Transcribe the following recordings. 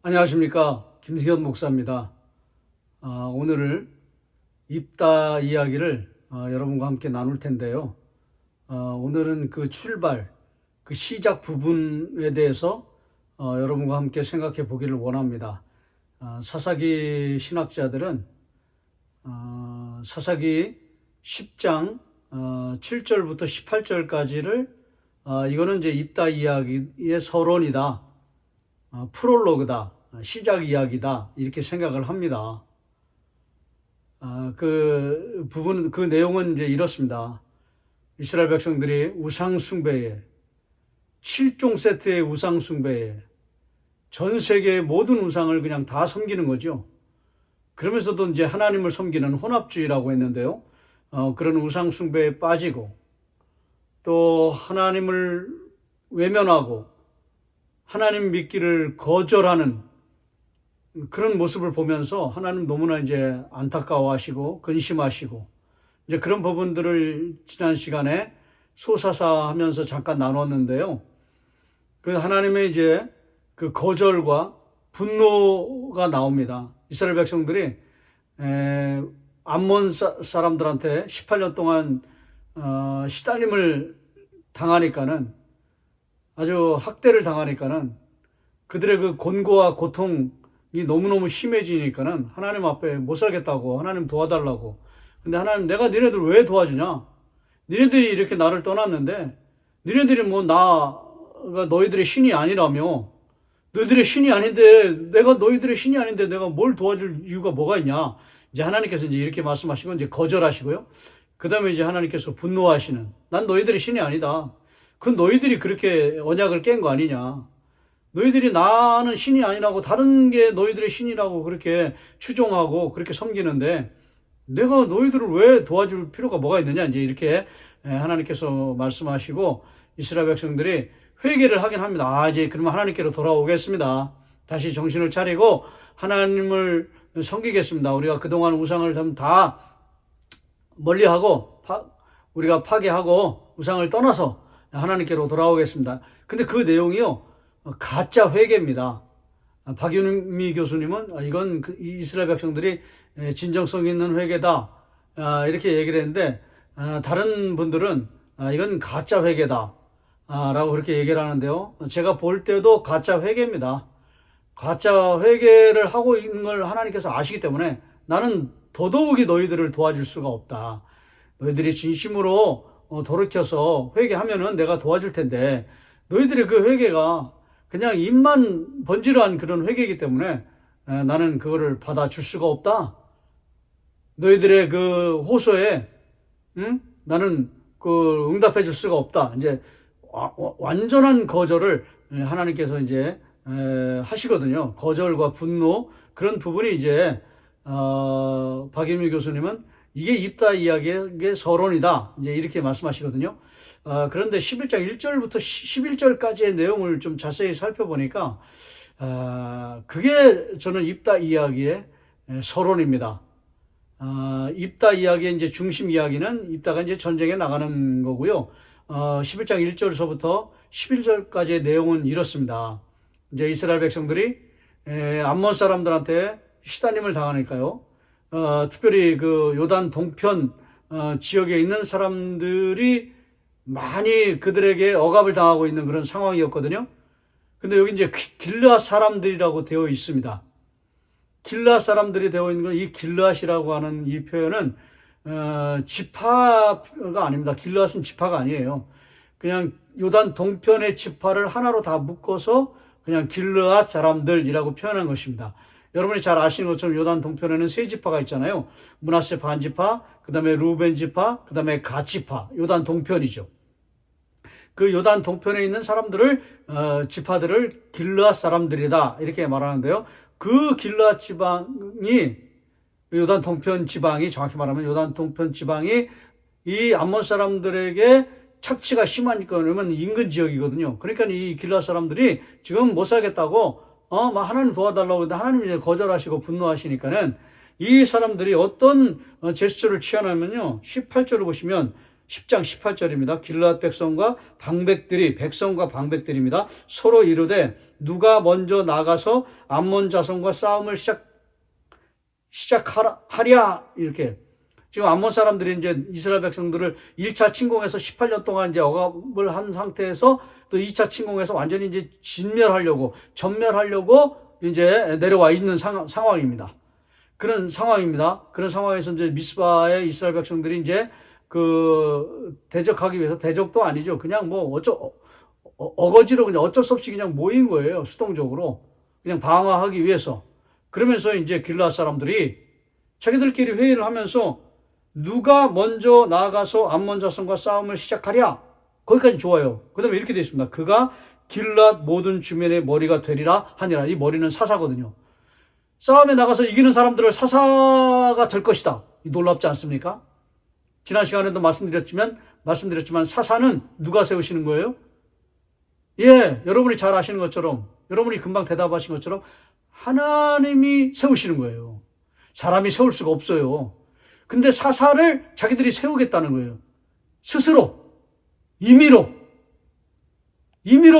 안녕하십니까. 김승현 목사입니다. 오늘 입다 이야기를 여러분과 함께 나눌 텐데요. 오늘은 그 출발, 그 시작 부분에 대해서 여러분과 함께 생각해 보기를 원합니다. 사사기 신학자들은 사사기 10장 7절부터 18절까지를 이거는 이제 입다 이야기의 서론이다. 프롤로그다, 시작 이야기다, 이렇게 생각을 합니다. 그 부분, 그 내용은 이제 이렇습니다. 이스라엘 백성들이 우상숭배에, 7종 세트의 우상숭배에, 전 세계의 모든 우상을 그냥 다 섬기는 거죠. 그러면서도 이제 하나님을 섬기는 혼합주의라고 했는데요. 그런 우상숭배에 빠지고, 또 하나님을 외면하고, 하나님 믿기를 거절하는 그런 모습을 보면서 하나님 너무나 이제 안타까워하시고 근심하시고 이제 그런 부분들을 지난 시간에 소사사하면서 잠깐 나눴는데요. 그 하나님의 이제 그 거절과 분노가 나옵니다. 이스라엘 백성들이 암몬 사람들한테 18년 동안 시달림을 당하니까는 아주 학대를 당하니까는 그들의 그 곤고와 고통이 너무너무 심해지니까는 하나님 앞에 못 살겠다고 하나님 도와달라고. 근데 하나님 내가 니네들 왜 도와주냐? 니네들이 이렇게 나를 떠났는데 니네들이 뭐 나가 너희들의 신이 아니라며 너희들의 신이 아닌데 내가 너희들의 신이 아닌데 내가 뭘 도와줄 이유가 뭐가 있냐? 이제 하나님께서 이제 이렇게 말씀하시고 이제 거절하시고요. 그 다음에 이제 하나님께서 분노하시는 난 너희들의 신이 아니다. 그 너희들이 그렇게 언약을 깬 거 아니냐. 너희들이 나는 신이 아니라고 다른 게 너희들의 신이라고 그렇게 추종하고 그렇게 섬기는데 내가 너희들을 왜 도와줄 필요가 뭐가 있느냐. 이제 이렇게 하나님께서 말씀하시고 이스라엘 백성들이 회개를 하긴 합니다. 이제 그러면 하나님께로 돌아오겠습니다. 다시 정신을 차리고 하나님을 섬기겠습니다. 우리가 그동안 우상을 다 멀리하고 우리가 파괴하고 우상을 떠나서 하나님께로 돌아오겠습니다. 근데 그 내용이요, 가짜 회개입니다. 박윤미 교수님은 이건 이스라엘 백성들이 진정성 있는 회개다, 이렇게 얘기를 했는데, 다른 분들은 이건 가짜 회개다, 라고 그렇게 얘기를 하는데요. 제가 볼 때도 가짜 회개입니다. 가짜 회개를 하고 있는 걸 하나님께서 아시기 때문에 나는 더더욱이 너희들을 도와줄 수가 없다. 너희들이 진심으로 돌이켜서 회개하면은 내가 도와줄 텐데 너희들의 그 회개가 그냥 입만 번지르한 그런 회개이기 때문에 나는 그거를 받아줄 수가 없다. 너희들의 그 호소에 나는 그 응답해 줄 수가 없다. 이제 완전한 거절을 하나님께서 이제 하시거든요. 거절과 분노 그런 부분이 이제 박인미 교수님은 이게 입다 이야기의 서론이다. 이제 이렇게 말씀하시거든요. 그런데 11장 1절부터 11절까지의 내용을 좀 자세히 살펴보니까, 그게 저는 입다 이야기의 서론입니다. 입다 이야기의 이제 중심 이야기는 입다가 이제 전쟁에 나가는 거고요. 11장 1절서부터 11절까지의 내용은 이렇습니다. 이제 이스라엘 백성들이 암몬 사람들한테 시달림을 당하니까요. 특별히 그 요단 동편 지역에 있는 사람들이 많이 그들에게 억압을 당하고 있는 그런 상황이었거든요. 근데 여기 이제 길르앗 사람들이라고 되어 있습니다. 길르앗 사람들이 되어 있는 건 이 길르앗이라고 하는 이 표현은 지파가 아닙니다. 길르앗은 지파가 아니에요. 그냥 요단 동편의 지파를 하나로 다 묶어서 그냥 길르앗 사람들이라고 표현한 것입니다. 여러분이 잘 아시는 것처럼 요단 동편에는 세 지파가 있잖아요. 므낫세 반지파, 그 다음에 루벤 지파, 그 다음에 갓 지파, 요단 동편이죠. 그 요단 동편에 있는 사람들을 지파들을 길르앗 사람들이다 이렇게 말하는데요. 그 길르앗 지방이 요단 동편 지방이 정확히 말하면 요단 동편 지방이 이 암몬 사람들에게 착취가 심하니까 그러면 인근 지역이거든요. 그러니까 이 길르앗 사람들이 지금 못 살겠다고 막 하나님 도와달라고 했는데 하나님이 이제 거절하시고 분노하시니까는 이 사람들이 어떤 제스처를 취하냐면요. 18절을 보시면 10장 18절입니다. 길르앗 백성과 방백들입니다. 서로 이르되 누가 먼저 나가서 암몬 자손과 싸움을 시작하랴. 이렇게. 지금 암몬 사람들이 이제 이스라엘 백성들을 1차 침공해서 18년 동안 이제 억압을 한 상태에서 또 2차 침공해서 완전히 이제 전멸하려고 이제 내려와 있는 상황입니다. 그런 상황에서 이제 미스바의 이스라엘 백성들이 이제 대적하기 위해서, 대적도 아니죠. 그냥 어거지로 그냥 어쩔 수 없이 그냥 모인 거예요. 수동적으로. 그냥 방어하기 위해서. 그러면서 이제 길르앗 사람들이 자기들끼리 회의를 하면서 누가 먼저 나아가서 암몬 자손과 싸움을 시작하랴. 거기까지 좋아요. 그 다음에 이렇게 되어 있습니다. 그가 길르앗 모든 주민의 머리가 되리라 하니라. 이 머리는 사사거든요. 싸움에 나가서 이기는 사람들을 사사가 될 것이다. 놀랍지 않습니까? 지난 시간에도 말씀드렸지만 사사는 누가 세우시는 거예요? 예, 여러분이 잘 아시는 것처럼, 여러분이 금방 대답하신 것처럼 하나님이 세우시는 거예요. 사람이 세울 수가 없어요. 근데 사사를 자기들이 세우겠다는 거예요. 스스로, 임의로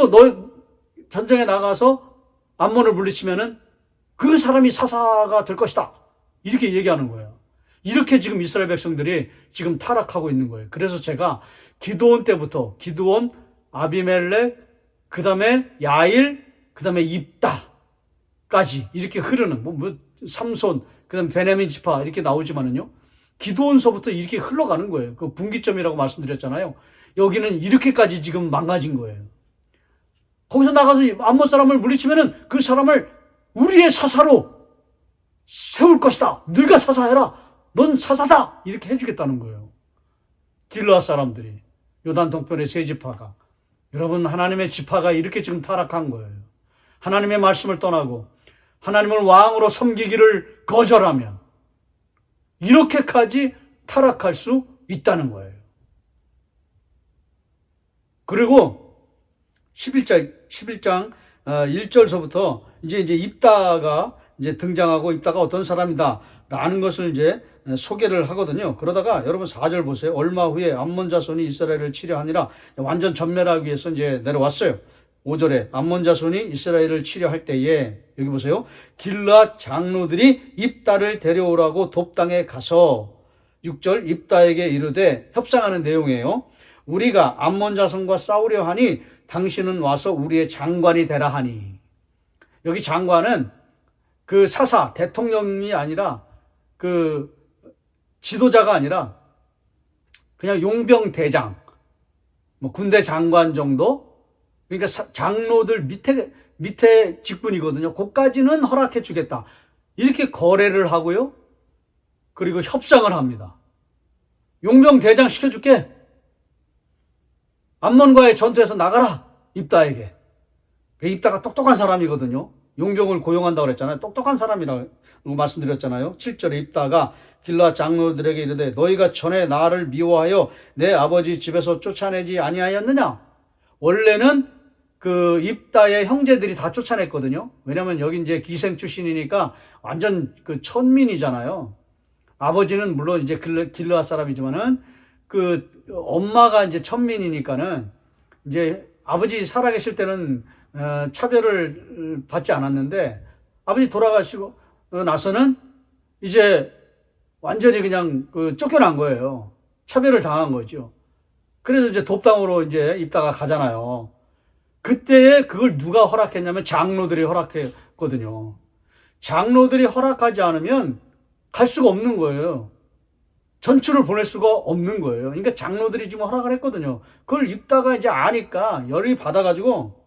너 전쟁에 나가서 암몬을 물리치면은 그 사람이 사사가 될 것이다. 이렇게 얘기하는 거예요. 이렇게 지금 이스라엘 백성들이 지금 타락하고 있는 거예요. 그래서 제가 기드온 때부터 기드온, 아비멜렉, 그 다음에 야일, 그 다음에 입다까지 이렇게 흐르는 삼손, 그 다음에 베냐민 지파 이렇게 나오지만은요. 기드온서부터 이렇게 흘러가는 거예요. 그 분기점이라고 말씀드렸잖아요. 여기는 이렇게까지 지금 망가진 거예요. 거기서 나가서 암몬 사람을 물리치면은 그 사람을 우리의 사사로 세울 것이다. 네가 사사해라. 넌 사사다. 이렇게 해주겠다는 거예요. 길르앗 사람들이. 요단 동편의 세 지파가. 여러분, 하나님의 지파가 이렇게 지금 타락한 거예요. 하나님의 말씀을 떠나고 하나님을 왕으로 섬기기를 거절하면 이렇게까지 타락할 수 있다는 거예요. 그리고 11장 1절서부터 이제 입다가 이제 등장하고, 입다가 어떤 사람이다 라는 것을 이제 소개를 하거든요. 그러다가 여러분 4절 보세요. 얼마 후에 암몬 자손이 이스라엘을 치려 하니라. 완전 전멸하기 위해서 이제 내려왔어요. 5절에 암몬 자손이 이스라엘을 치려 할 때에, 여기 보세요. 길르앗 장로들이 입다를 데려오라고 돕당에 가서, 6절 입다에게 이르되, 협상하는 내용이에요. 우리가 암몬 자손과 싸우려 하니 당신은 와서 우리의 장관이 되라 하니. 여기 장관은 그 사사, 대통령이 아니라 그 지도자가 아니라 그냥 용병 대장, 군대 장관 정도? 그러니까 장로들 밑에 직분이거든요. 그까지는 허락해 주겠다. 이렇게 거래를 하고요. 그리고 협상을 합니다. 용병 대장 시켜줄게. 암몬과의 전투에서 나가라. 입다에게. 입다가 똑똑한 사람이거든요. 용병을 고용한다고 그랬잖아요. 똑똑한 사람이라고 말씀드렸잖아요. 7절에 입다가 길르앗 장로들에게 이르되 너희가 전에 나를 미워하여 내 아버지 집에서 쫓아내지 아니하였느냐? 원래는 그 입다의 형제들이 다 쫓아냈거든요. 왜냐면 여기 이제 기생 출신이니까 완전 그 천민이잖아요. 아버지는 물론 이제 길르앗 사람이지만은 그 엄마가 이제 천민이니까는 이제 아버지 살아계실 때는 차별을 받지 않았는데, 아버지 돌아가시고 나서는 이제 완전히 그냥 쫓겨난 거예요. 차별을 당한 거죠. 그래서 이제 돕당으로 이제 입다가 가잖아요. 그때에 그걸 누가 허락했냐면 장로들이 허락했거든요. 장로들이 허락하지 않으면 갈 수가 없는 거예요. 전투를 보낼 수가 없는 거예요. 그러니까 장로들이 지금 허락을 했거든요. 그걸 입다가 이제 아니까 열이 받아가지고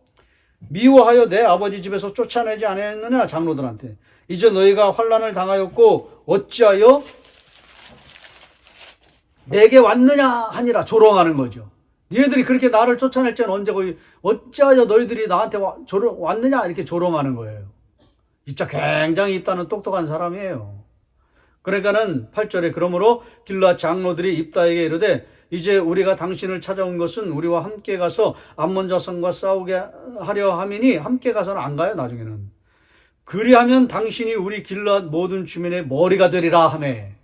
미워하여 내 아버지 집에서 쫓아내지 않았느냐 장로들한테. 이제 너희가 환난을 당하였고 어찌하여 내게 왔느냐 하니라. 조롱하는 거죠. 니네들이 그렇게 나를 쫓아낼 때는 언제고 어찌하여 너희들이 나한테 왔느냐 이렇게 조롱하는 거예요. 진짜 굉장히 입다는 똑똑한 사람이에요. 그러니까는 8절에 그러므로 길르앗 장로들이 입다에게 이르되 이제 우리가 당신을 찾아온 것은 우리와 함께 가서 암몬 자손과 싸우게 하려 함이니 함께 가서는 안 가요. 나중에는 그리하면 당신이 우리 길르앗 모든 주민의 머리가 되리라 하매.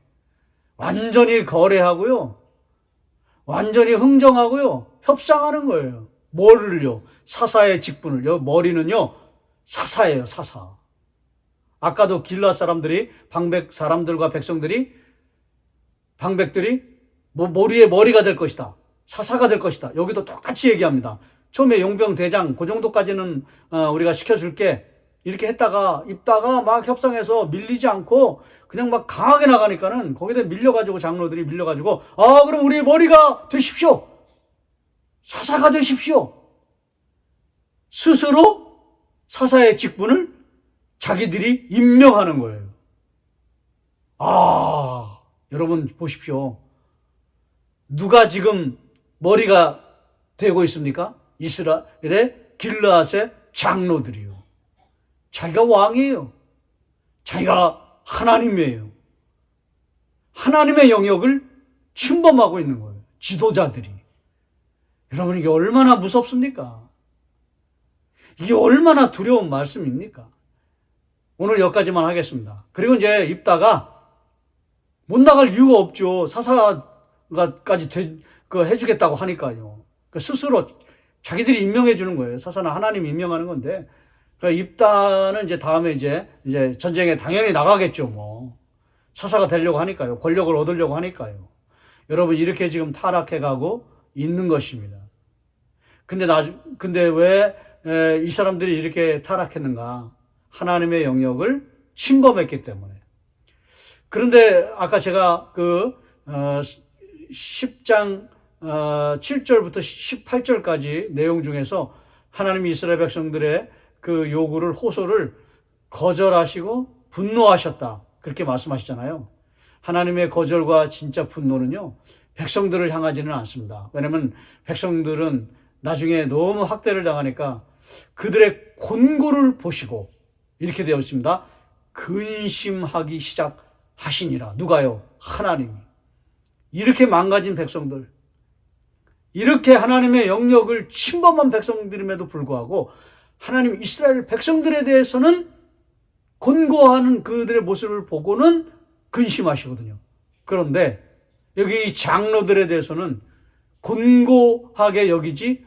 완전히 거래하고요. 완전히 흥정하고요. 협상하는 거예요. 뭐를요? 사사의 직분을. 머리는요. 사사예요. 사사. 아까도 길르앗 사람들이 방백 사람들과 백성들이 방백들이 머리에 머리가 될 것이다. 사사가 될 것이다. 여기도 똑같이 얘기합니다. 처음에 용병 대장 그 정도까지는 우리가 시켜줄게. 이렇게 했다가 입다가 막 협상해서 밀리지 않고 그냥 막 강하게 나가니까는 거기다 밀려가지고 장로들이 밀려가지고 그럼 우리 머리가 되십시오. 사사가 되십시오. 스스로 사사의 직분을 자기들이 임명하는 거예요. 여러분 보십시오. 누가 지금 머리가 되고 있습니까? 이스라엘의 길르앗의 장로들이요. 자기가 왕이에요. 자기가 하나님이에요. 하나님의 영역을 침범하고 있는 거예요. 지도자들이. 여러분 이게 얼마나 무섭습니까? 이게 얼마나 두려운 말씀입니까? 오늘 여기까지만 하겠습니다. 그리고 이제 입다가 못 나갈 이유가 없죠. 사사가까지 해주겠다고 하니까요. 스스로 자기들이 임명해 주는 거예요. 사사는 하나님이 임명하는 건데. 입다는 이제 다음에 이제 전쟁에 당연히 나가겠죠, 뭐. 사사가 되려고 하니까요. 권력을 얻으려고 하니까요. 여러분, 이렇게 지금 타락해 가고 있는 것입니다. 근데 왜 이 사람들이 이렇게 타락했는가? 하나님의 영역을 침범했기 때문에. 그런데 아까 제가 10장 7절부터 18절까지 내용 중에서 하나님이 이스라엘 백성들의 그 요구를, 호소를 거절하시고 분노하셨다. 그렇게 말씀하시잖아요. 하나님의 거절과 진짜 분노는요, 백성들을 향하지는 않습니다. 왜냐하면 백성들은 나중에 너무 학대를 당하니까 그들의 곤고를 보시고 이렇게 되어 있습니다. 근심하기 시작하시니라. 누가요? 하나님이. 이렇게 망가진 백성들, 이렇게 하나님의 영역을 침범한 백성들임에도 불구하고 하나님 이스라엘 백성들에 대해서는 곤고하는 그들의 모습을 보고는 근심하시거든요. 그런데 여기 이 장로들에 대해서는 곤고하게 여기지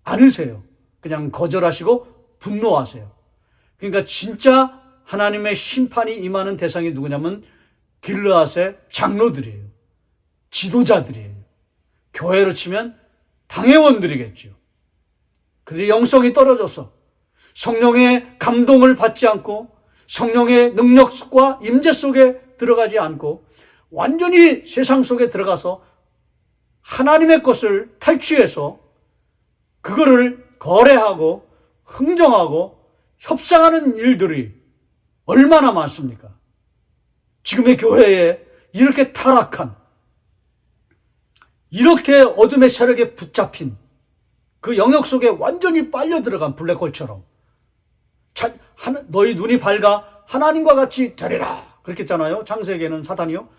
않으세요. 그냥 거절하시고 분노하세요. 그러니까 진짜 하나님의 심판이 임하는 대상이 누구냐면 길르앗의 장로들이에요. 지도자들이에요. 교회로 치면 당회원들이겠죠. 그들이 영성이 떨어져서 성령의 감동을 받지 않고 성령의 능력과 임재 속에 들어가지 않고 완전히 세상 속에 들어가서 하나님의 것을 탈취해서 그거를 거래하고 흥정하고 협상하는 일들이 얼마나 많습니까? 지금의 교회에 이렇게 타락한, 이렇게 어둠의 세력에 붙잡힌 그 영역 속에 완전히 빨려 들어간 블랙홀처럼 너희 눈이 밝아 하나님과 같이 되리라 그렇게 했잖아요. 창세기에는 사단이요.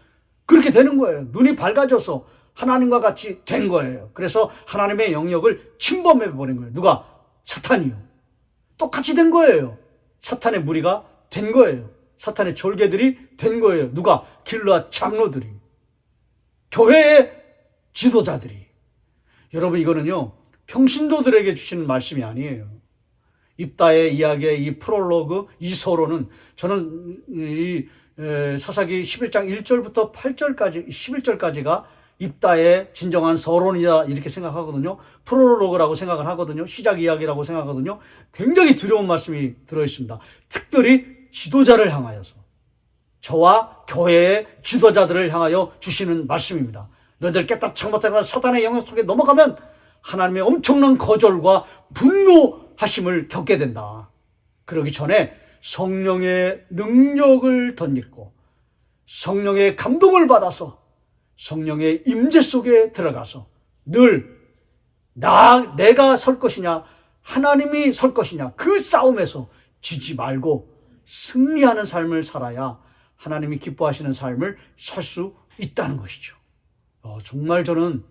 그렇게 되는 거예요. 눈이 밝아져서 하나님과 같이 된 거예요. 그래서 하나님의 영역을 침범해 버린 거예요. 누가? 사탄이요. 똑같이 된 거예요. 사탄의 무리가 된 거예요. 사탄의 졸개들이 된 거예요. 누가? 길르앗 장로들이. 교회의 지도자들이. 여러분 이거는요, 평신도들에게 주시는 말씀이 아니에요. 입다의 이야기의 이 프롤로그, 이 서론은 저는 이 사사기 11장 1절부터 8절까지 11절까지가 입다의 진정한 서론이다 이렇게 생각하거든요. 프롤로그라고 생각을 하거든요. 시작 이야기라고 생각하거든요. 굉장히 두려운 말씀이 들어있습니다. 특별히 지도자를 향하여서, 저와 교회의 지도자들을 향하여 주시는 말씀입니다. 너희들 깨닫지 잘못해서 사단의 영역 속에 넘어가면 하나님의 엄청난 거절과 분노하심을 겪게 된다. 그러기 전에 성령의 능력을 덧입고 성령의 감동을 받아서 성령의 임재 속에 들어가서 늘 내가 설 것이냐 하나님이 설 것이냐 그 싸움에서 지지 말고 승리하는 삶을 살아야 하나님이 기뻐하시는 삶을 살 수 있다는 것이죠. 정말 저는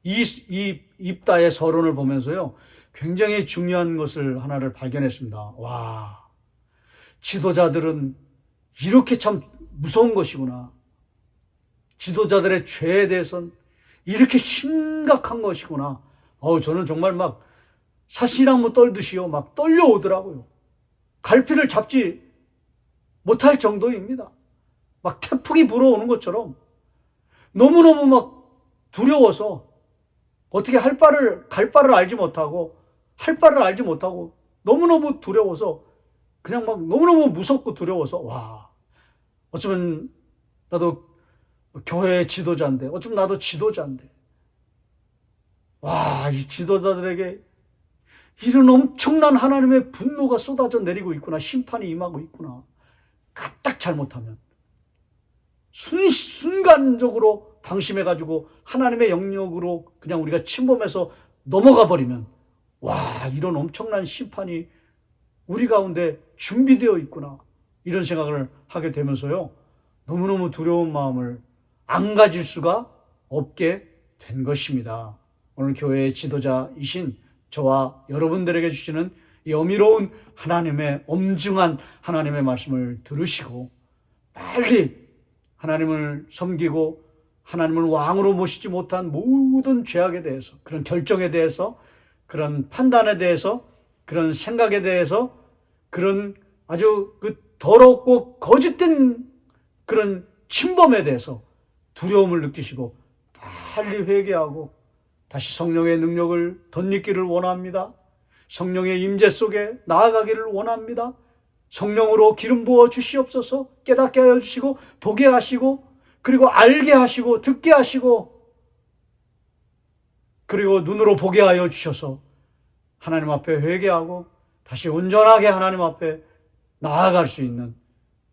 이 입다의 서론을 보면서요, 굉장히 중요한 것을 하나를 발견했습니다. 와, 지도자들은 이렇게 참 무서운 것이구나. 지도자들의 죄에 대해서는 이렇게 심각한 것이구나. 저는 정말 막 사시나무 떨듯이요. 막 떨려오더라고요. 갈피를 잡지 못할 정도입니다. 막 태풍이 불어오는 것처럼 너무너무 막 두려워서 어떻게 갈 바를 알지 못하고 할 바를 알지 못하고 너무너무 두려워서 그냥 막 너무너무 무섭고 두려워서 어쩌면 나도 교회 지도자인데 어쩌면 나도 지도자인데 이 지도자들에게 이런 엄청난 하나님의 분노가 쏟아져 내리고 있구나. 심판이 임하고 있구나. 까딱 잘못하면 순간적으로 방심해가지고 하나님의 영역으로 그냥 우리가 침범해서 넘어가 버리면 이런 엄청난 심판이 우리 가운데 준비되어 있구나. 이런 생각을 하게 되면서요. 너무너무 두려운 마음을 안 가질 수가 없게 된 것입니다. 오늘 교회의 지도자이신 저와 여러분들에게 주시는 이 어미로운 하나님의 엄중한 하나님의 말씀을 들으시고 빨리 하나님을 섬기고 하나님을 왕으로 모시지 못한 모든 죄악에 대해서, 그런 결정에 대해서, 그런 판단에 대해서, 그런 생각에 대해서, 그런 아주 더럽고 거짓된 그런 침범에 대해서 두려움을 느끼시고 빨리 회개하고 다시 성령의 능력을 덧입기를 원합니다. 성령의 임재 속에 나아가기를 원합니다. 성령으로 기름 부어 주시옵소서. 깨닫게 하여 주시고 보게 하시고 그리고 알게 하시고 듣게 하시고 그리고 눈으로 보게 하여 주셔서 하나님 앞에 회개하고 다시 온전하게 하나님 앞에 나아갈 수 있는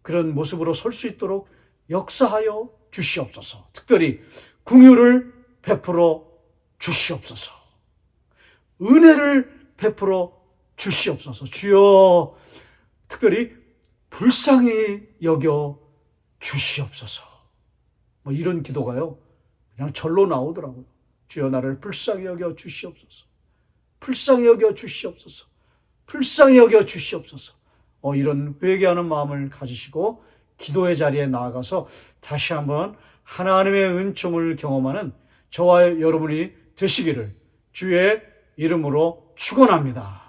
그런 모습으로 설 수 있도록 역사하여 주시옵소서. 특별히 긍휼을 베풀어 주시옵소서. 은혜를 베풀어 주시옵소서. 주여 특별히 불쌍히 여겨 주시옵소서. 이런 기도가요. 그냥 절로 나오더라고요. 주여 나를 불쌍히 여겨 주시옵소서. 불쌍히 여겨 주시옵소서. 불쌍히 여겨 주시옵소서. 이런 회개하는 마음을 가지시고 기도의 자리에 나아가서 다시 한번 하나님의 은총을 경험하는 저와 여러분이 되시기를 주의 이름으로 축원합니다.